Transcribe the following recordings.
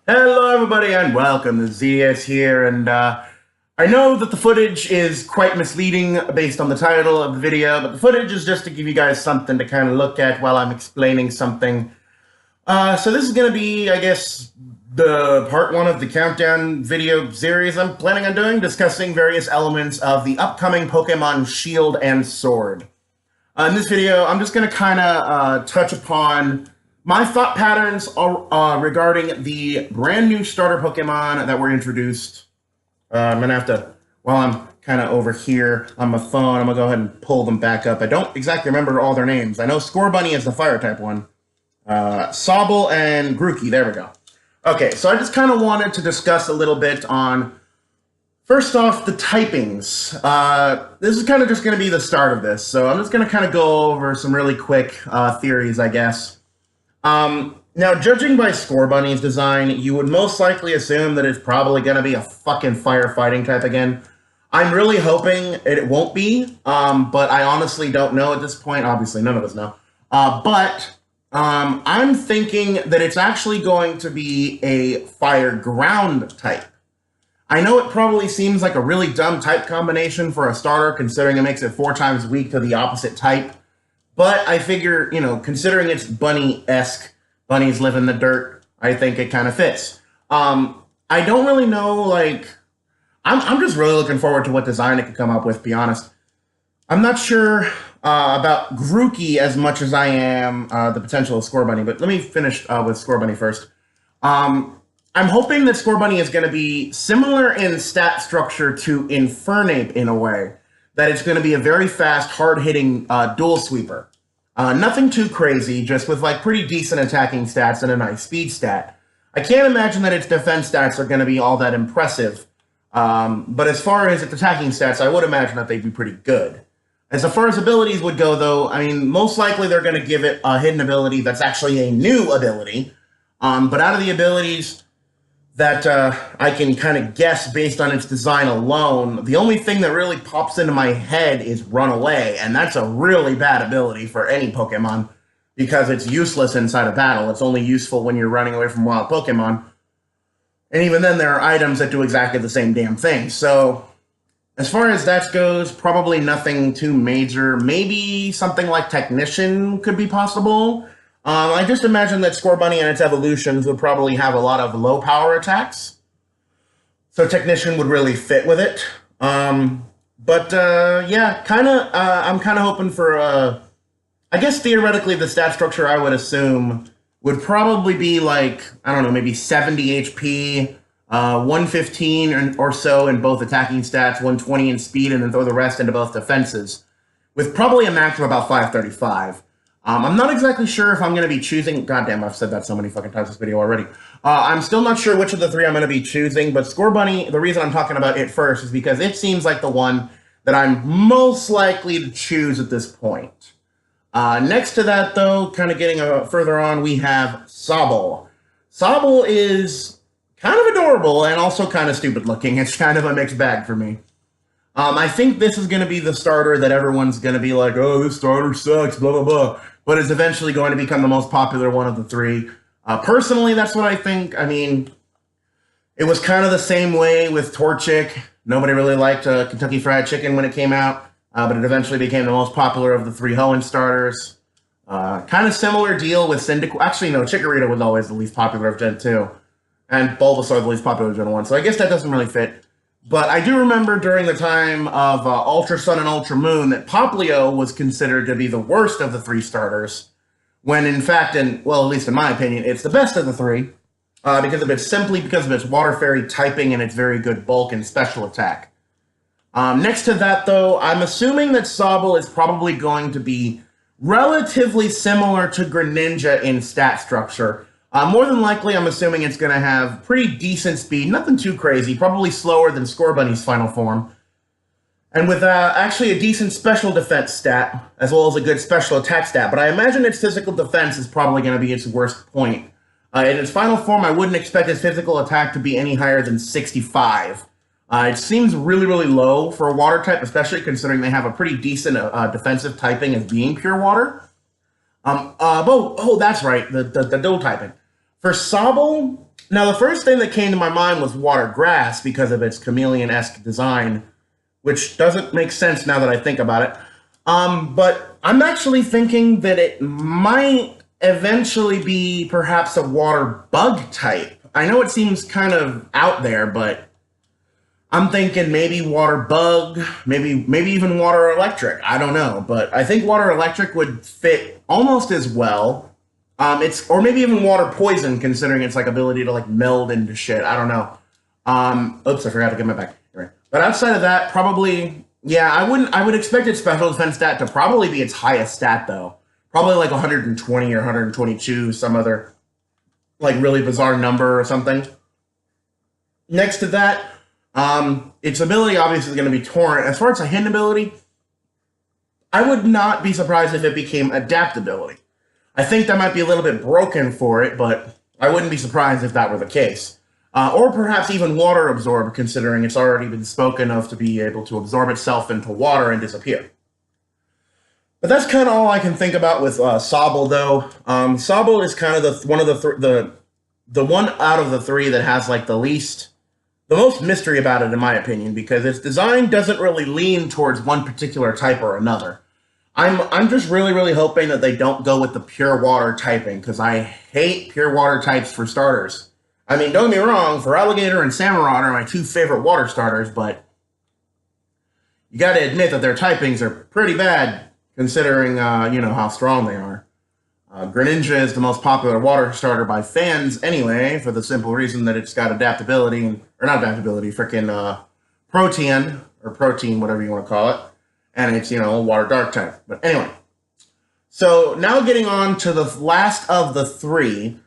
Hello, everybody, and welcome. The ZS here, and I know that the footage is quite misleading based on the title of the video, but the footage is just to give you guys something to kind of look at while I'm explaining something. So this is going to be, I guess, the part one of the countdown video series I'm planning on doing, discussing various elements of the upcoming Pokemon Shield and Sword. In this video, I'm just going to kind of touch upon my thought patterns regarding the brand new starter Pokemon that were introduced. I'm going to have to, while I'm kind of over here on my phone, I'm going to go ahead and pull them back up. I don't exactly remember all their names. I know Scorbunny is the fire type one. Sobble and Grookey, there we go. Okay, so I just kind of wanted to discuss a little bit on, first off, the typings. This is kind of just going to be the start of this, so I'm just going to kind of go over some really quick theories, I guess. Now, judging by Scorbunny's design, you would most likely assume that it's probably going to be a fucking firefighting type again. I'm really hoping it won't be, but I honestly don't know at this point. Obviously, none of us know. I'm thinking that it's actually going to be a fire ground type. I know it probably seems like a really dumb type combination for a starter, considering it makes it 4 times weak to the opposite type. But I figure, you know, considering it's bunny-esque, bunnies live in the dirt, I think it kind of fits. I don't really know, like, I'm just really looking forward to what design it could come up with, to be honest. I'm not sure about Grookey as much as I am the potential of Scorbunny, but let me finish with Scorbunny first. I'm hoping that Scorbunny is going to be similar in stat structure to Infernape in a way. That it's going to be a very fast, hard-hitting dual sweeper. Nothing too crazy, just with like pretty decent attacking stats and a nice speed stat. I can't imagine that its defense stats are going to be all that impressive. But as far as its attacking stats, I would imagine that they'd be pretty good. As far as abilities would go, though, I mean, most likely they're going to give it a hidden ability that's actually a new ability. But out of the abilities that I can kind of guess based on its design alone, the only thing that really pops into my head is Run Away, and that's a really bad ability for any Pokemon, because it's useless inside a battle. It's only useful when you're running away from wild Pokemon. And even then, there are items that do exactly the same damn thing. So, as far as that goes, probably nothing too major. Maybe something like Technician could be possible. I just imagine that Scorbunny and its evolutions would probably have a lot of low power attacks. So Technician would really fit with it. Yeah, I'm kind of hoping for, I guess theoretically the stat structure I would assume would probably be like, I don't know, maybe 70 HP, 115 or so in both attacking stats, 120 in speed, and then throw the rest into both defenses, with probably a max of about 535. I'm not exactly sure if I'm going to be choosing... Goddamn, I've said that so many fucking times this video already. I'm still not sure which of the 3 I'm going to be choosing, but Scorbunny, the reason I'm talking about it first is because it seems like the one that I'm most likely to choose at this point. Next to that, though, kind of getting further on, we have Sobble. Sobble is kind of adorable and also kind of stupid looking. It's kind of a mixed bag for me. I think this is going to be the starter that everyone's going to be like, oh, this starter sucks, blah, blah, blah. But it's eventually going to become the most popular one of the 3. Personally, that's what I think. I mean, it was kind of the same way with Torchic. Nobody really liked Kentucky Fried Chicken when it came out, but it eventually became the most popular of the 3 Hoenn starters. Kind of similar deal with Cyndaquil. Actually, no, Chikorita was always the least popular of Gen 2. And Bulbasaur the least popular of Gen 1. So I guess that doesn't really fit. But I do remember during the time of Ultra Sun and Ultra Moon that Poplio was considered to be the worst of the 3 starters, when in fact, well, at least in my opinion, it's the best of the 3, simply because of its Water Fairy typing and its very good bulk and special attack. Next to that, though, I'm assuming that Sobble is probably going to be relatively similar to Greninja in stat structure. More than likely, I'm assuming it's going to have pretty decent speed, nothing too crazy, probably slower than Scorbunny's final form. And with actually a decent special defense stat, as well as a good special attack stat. But I imagine its physical defense is probably going to be its worst point. In its final form, I wouldn't expect its physical attack to be any higher than 65. It seems really, really low for a water type, especially considering they have a pretty decent defensive typing as being pure water. Oh, that's right, the dual typing. For Sobble, Now, the first thing that came to my mind was water grass because of its chameleon-esque design, which doesn't make sense now that I think about it. But I'm actually thinking that it might eventually be perhaps a water bug type. I know it seems kind of out there, but I'm thinking maybe water bug, maybe even water electric. I don't know, but I think water electric would fit almost as well. Or maybe even water poison, considering its like ability to like meld into shit. I don't know. Oops, I forgot to get my back. Right. But outside of that, probably, yeah, I would expect its special defense stat to probably be its highest stat though. Probably like 120 or 122, some other like really bizarre number or something. Next to that, its ability obviously is going to be Torrent. As far as a hidden ability, I would not be surprised if it became adaptability. I think that might be a little bit broken for it, but I wouldn't be surprised if that were the case. Or perhaps even water absorb, considering it's already been spoken of to be able to absorb itself into water and disappear. But that's kind of all I can think about with Sobble, though. Sobble is kind of the one out of the three that has like the most mystery about it, in my opinion, because its design doesn't really lean towards one particular type or another. I'm just really hoping that they don't go with the pure water typing, because I hate pure water types for starters. I mean, don't get me wrong, Feraligatr and Samurott are my two favorite water starters, but you gotta admit that their typings are pretty bad, considering, you know, how strong they are. Greninja is the most popular water starter by fans anyway, for the simple reason that it's got adaptability, or not adaptability, freaking protein, or protein, whatever you want to call it. And it's, you know, water dark type. But anyway. So now getting on to the last of the three,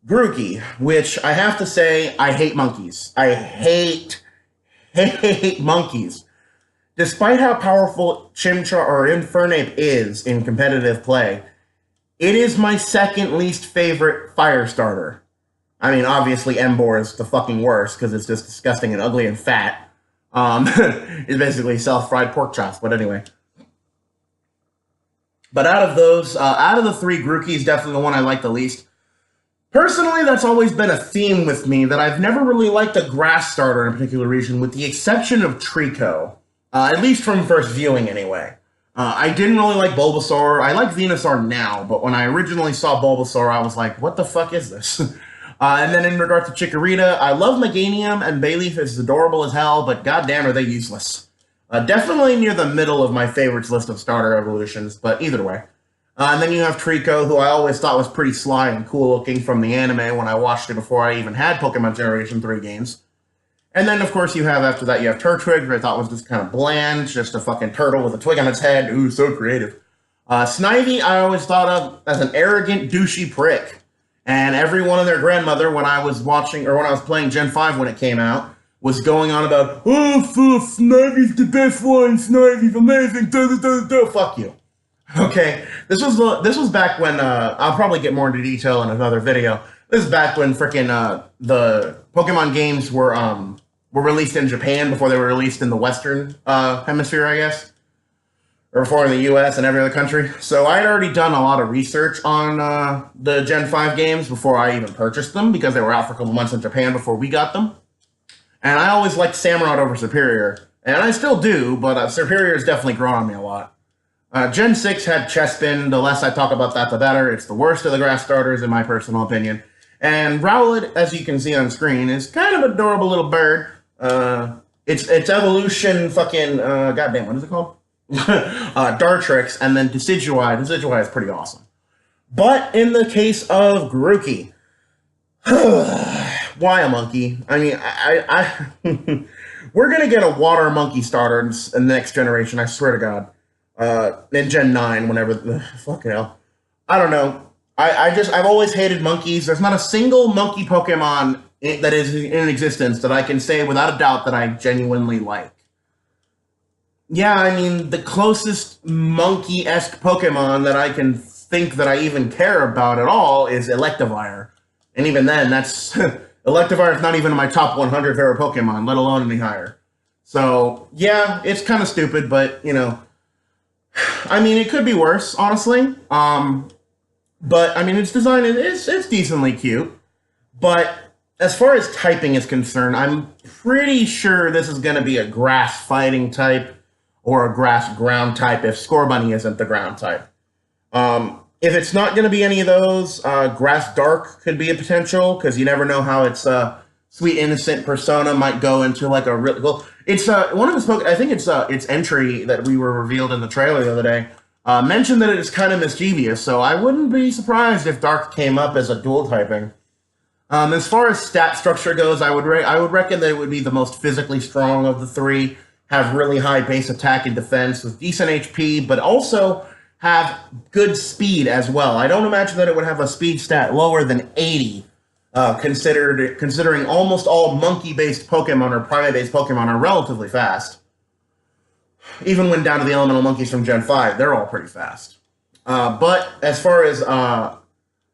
Grookey, which I have to say, I hate monkeys. I hate monkeys. Despite how powerful Chimchar or Infernape is in competitive play, it is my second least favorite fire starter. I mean, obviously Emboar is the fucking worst because it's just disgusting and ugly and fat. It's basically self-fried pork chops, but anyway. But out of the three, Grookey is definitely the one I like the least. Personally, that's always been a theme with me, that I've never really liked a grass starter in a particular region, with the exception of Trico. At least from first viewing, anyway. I didn't really like Bulbasaur. I like Venusaur now, but when I originally saw Bulbasaur, I was like, what the fuck is this? And then in regard to Chikorita, I love Meganium, and Bayleaf is adorable as hell, but goddamn are they useless. Definitely near the middle of my favorites list of starter evolutions, but either way. And then you have Trico, who I always thought was pretty sly and cool looking from the anime when I watched it before I even had Pokemon Generation 3 games. And then, of course, after that, you have Turtwig, who I thought was just kind of bland, just a fucking turtle with a twig on its head. Ooh, so creative. Snivy, I always thought of as an arrogant, douchey prick. And every one of their grandmother, when I was playing Gen 5 when it came out, was going on about, oh, Snivy's the best one, Snivy's amazing, fuck you. Okay, this was back when, I'll probably get more into detail in another video. This is back when frickin' the Pokemon games were released in Japan before they were released in the Western hemisphere, I guess. Or before in the US and every other country. So I had already done a lot of research on the Gen 5 games before I even purchased them, because they were out for a couple months in Japan before we got them. And I always liked Samurott over Superior. And I still do, but Superior has definitely grown on me a lot. Gen 6 had Chespin. The less I talk about that, the better. It's the worst of the grass starters, in my personal opinion. And Rowlet, as you can see on screen, is kind of an adorable little bird. Its evolution fucking, goddamn, what is it called? Dartrix, and then Decidueye. Decidueye is pretty awesome. But in the case of Grookey, why a monkey? I mean, we're gonna get a water monkey starter in the next generation, I swear to God. In Gen 9, whenever the fucking hell. I don't know. I've always hated monkeys. There's not a single monkey Pokemon that is in existence that I can say without a doubt that I genuinely like. Yeah, I mean, the closest monkey-esque Pokemon that I can think that I even care about at all is Electivire. And even then, that's... Electivire is not even in my top 100 favorite Pokemon, let alone any higher. So, yeah, it's kind of stupid, but, you know... I mean, it could be worse, honestly. But, I mean, its design is decently cute. But as far as typing is concerned, I'm pretty sure this is going to be a grass fighting type or a grass ground type if Scorbunny isn't the ground type. If it's not going to be any of those, grass dark could be a potential because you never know how its sweet innocent persona might go into like a real. Well, it's one of the I think it's entry that we were revealed in the trailer the other day. Mentioned that it is kind of mischievous, so I wouldn't be surprised if dark came up as a dual typing. As far as stat structure goes, I would reckon that it would be the most physically strong of the three, have really high base attack and defense with decent HP, but also have good speed as well. I don't imagine that it would have a speed stat lower than 80, considering almost all monkey-based Pokemon or primate-based Pokemon are relatively fast. Even when down to the elemental monkeys from Gen 5, they're all pretty fast. But as far as I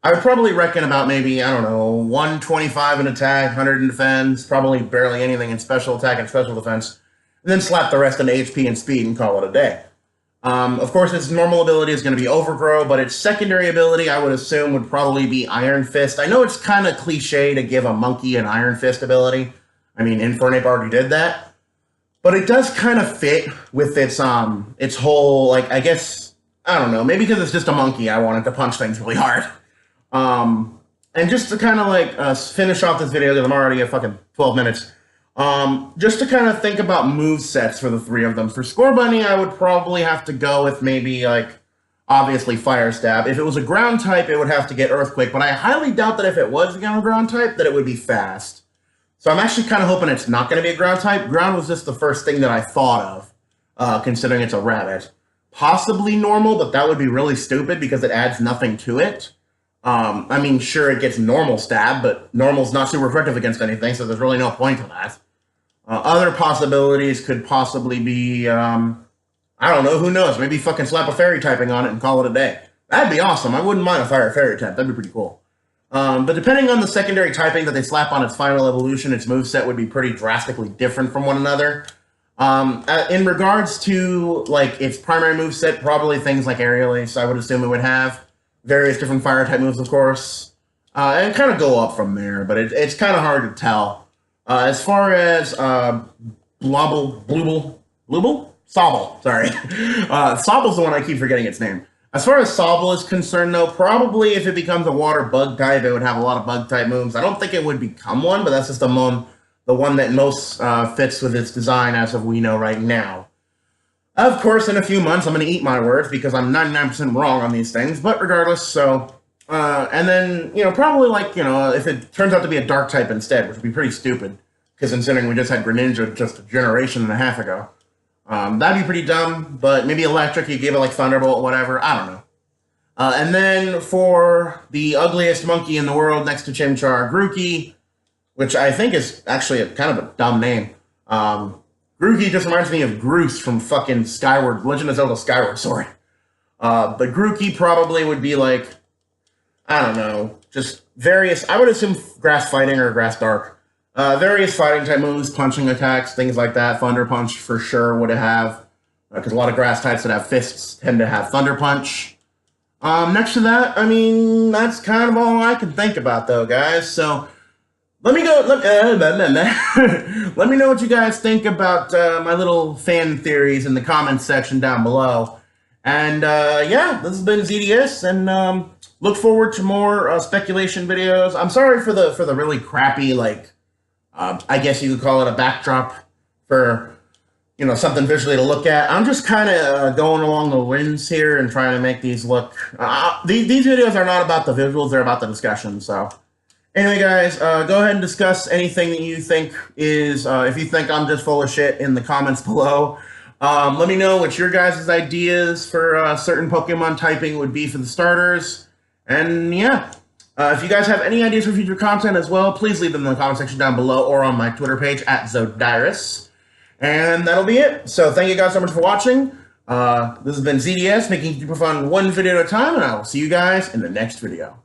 would probably reckon about maybe, I don't know, 125 in attack, 100 in defense, probably barely anything in special attack and special defense, and then slap the rest into HP and speed and call it a day. Of course, its normal ability is going to be Overgrow, but its secondary ability, I would assume, would probably be Iron Fist. I know it's kind of cliche to give a monkey an Iron Fist ability. I mean, Infernape already did that. But it does kind of fit with its whole, like, I guess, I don't know, maybe because it's just a monkey, I wanted to punch things really hard. And just to kind of like finish off this video, because I'm already at fucking 12 minutes, just to kind of think about move sets for the three of them. For Scorbunny, I would probably have to go with maybe like, obviously Fire Stab. If it was a ground type, it would have to get Earthquake, but I highly doubt that if it was a ground type, that it would be fast. So I'm actually kind of hoping it's not going to be a ground type. Ground was just the first thing that I thought of, considering it's a rabbit. Possibly normal, but that would be really stupid because it adds nothing to it. I mean, sure, it gets normal stab, but normal's not super effective against anything, so there's really no point to that. Other possibilities could possibly be, I don't know, who knows? Maybe fucking slap a fairy typing on it and call it a day. That'd be awesome. I wouldn't mind a fire fairy type. That'd be pretty cool. But depending on the secondary typing that they slap on its final evolution, its moveset would be pretty drastically different from one another. In regards to, like, its primary moveset, probably things like Aerial Ace, I would assume it would have. Various different fire-type moves, of course. And kind of go up from there, but it's kind of hard to tell. As far as Sobble, sorry. Sobble's the one I keep forgetting its name. As far as Sobble is concerned, though, probably if it becomes a water bug type, it would have a lot of bug type moves. I don't think it would become one, but that's just the one that most fits with its design as of we know right now. Of course, in a few months, I'm going to eat my words because I'm 99% wrong on these things, but regardless, so... and then, you know, probably like, you know, if it turns out to be a dark type instead, which would be pretty stupid, because considering we just had Greninja just a generation and a half ago. That'd be pretty dumb, but maybe electric, you give it like Thunderbolt, whatever, I don't know. And then for the ugliest monkey in the world next to Chimchar, Grookey, which I think is actually kind of a dumb name. Grookey just reminds me of Groose from fucking Skyward, Legend of Zelda Skyward Sword. But Grookey probably would be like, I don't know, just various, I would assume grass fighting or grass dark. Various fighting type moves, punching attacks, things like that. Thunder Punch for sure would have, because a lot of grass types that have fists tend to have Thunder Punch. Next to that, I mean, that's kind of all I can think about though, guys. So, let me know what you guys think about my little fan theories in the comments section down below. And yeah, this has been ZDS, and look forward to more speculation videos. I'm sorry for the really crappy, like, I guess you could call it a backdrop for, you know, something visually to look at. I'm just kind of going along the lines here and trying to make these look... these videos are not about the visuals, they're about the discussion, so... Anyway, guys, go ahead and discuss anything that you think is, if you think I'm just full of shit, in the comments below. Let me know what your guys' ideas for certain Pokemon typing would be for the starters. And yeah, if you guys have any ideas for future content as well, please leave them in the comment section down below or on my Twitter page at Zodiris. And that'll be it. So thank you guys so much for watching. This has been ZDS, making super fun one video at a time, and I will see you guys in the next video.